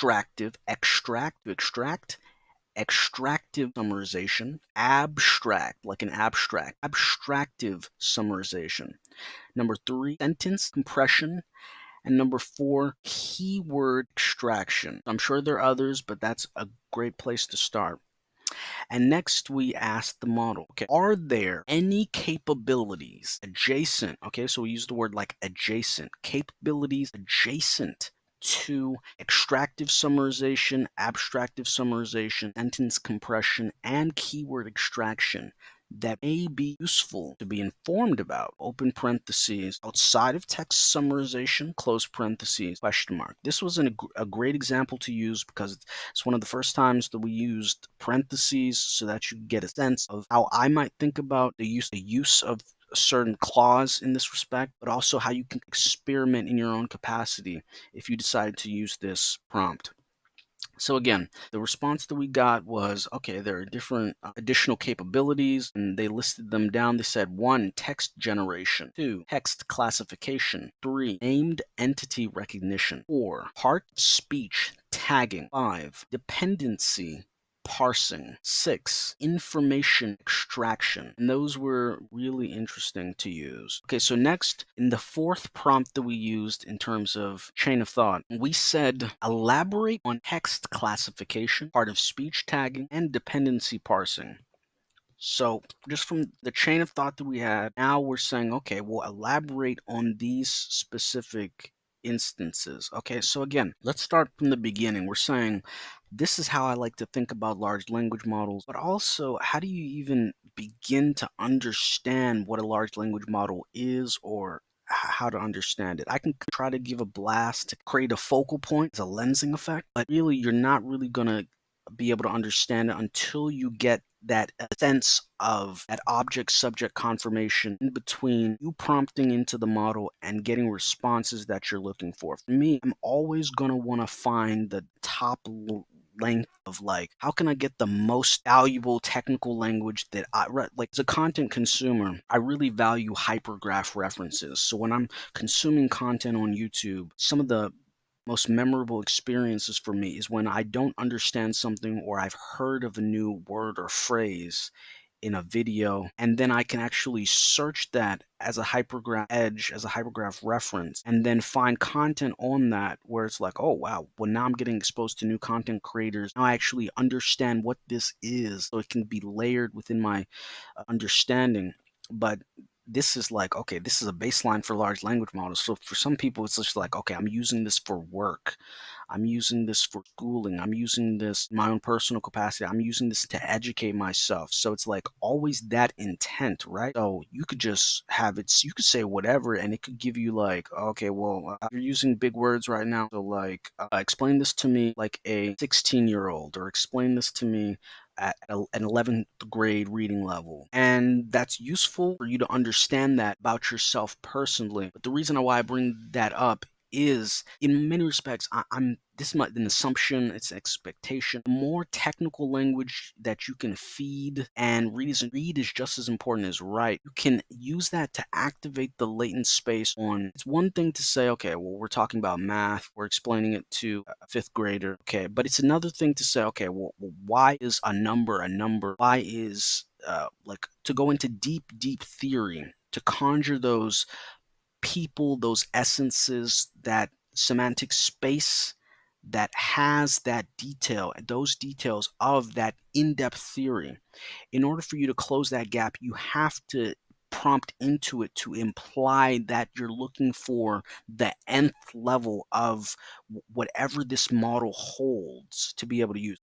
extractive, extract to extract, extractive summarization, abstract, like an abstract, abstractive summarization. Number 3, sentence compression. And number 4, keyword extraction. I'm sure there are others, but that's a great place to start. And next we ask the model, okay, are there any capabilities adjacent? Okay, so we use the word like adjacent, capabilities adjacent to extractive summarization, abstractive summarization, sentence compression, and keyword extraction that may be useful to be informed about, open parentheses, outside of text summarization, close parentheses, question mark. This was a great example to use because it's one of the first times that we used parentheses so that you get a sense of how I might think about the use of a certain clause in this respect, but also how you can experiment in your own capacity if you decide to use this prompt. So again, the response that we got was, okay, there are different additional capabilities, and they listed them down. They said 1, text generation, 2, text classification, 3, named entity recognition, 4, part speech tagging, 5, dependency parsing, 6, information extraction. And those were really interesting to use. Okay, so next, in the 4th prompt that we used in terms of chain of thought, we said elaborate on text classification, part of speech tagging, and dependency parsing. So just from the chain of thought that we had, now we're saying, okay, we'll elaborate on these specific instances. Okay, so again, let's start from the beginning. We're saying this is how I like to think about large language models, but also how do you even begin to understand what a large language model is or how to understand it. I can try to give a blast to create a focal point as a lensing effect, but really you're not really going to be able to understand it until you get that sense of that object subject confirmation in between you prompting into the model and getting responses that you're looking for. For me, I'm always going to want to find the top length of like, how can I get the most valuable technical language that like as a content consumer, I really value hypergraph references. So when I'm consuming content on YouTube, some of the most memorable experiences for me is when I don't understand something or I've heard of a new word or phrase in a video, and then I can actually search that as a hypergraph edge, as a hypergraph reference, and then find content on that where it's like, oh wow, well now I'm getting exposed to new content creators. Now I actually understand what this is, so it can be layered within my understanding. But this is like, okay, this is a baseline for large language models. So for some people, it's just like, okay, I'm using this for work. I'm using this for schooling. I'm using this in my own personal capacity. I'm using this to educate myself. So it's like always that intent, right? So you could just have it, you could say whatever, and it could give you like, okay, well, you're using big words right now. So like, explain this to me like a 16-year-old, or explain this to me at an 11th grade reading level. And that's useful for you to understand that about yourself personally. But the reason why I bring that up is in many respects, I'm this is an assumption, it's an expectation. The more technical language that you can feed and read is just as important as write. You can use that to activate the latent space on. It's one thing to say, okay, well, we're talking about math, we're explaining it to a 5th grader, okay, but it's another thing to say, okay, well, why is a number a number? Why is like to go into deep theory, to conjure those people, those essences, that semantic space that has that detail, those details of that in-depth theory. In order for you to close that gap, you have to prompt into it to imply that you're looking for the nth level of whatever this model holds to be able to use.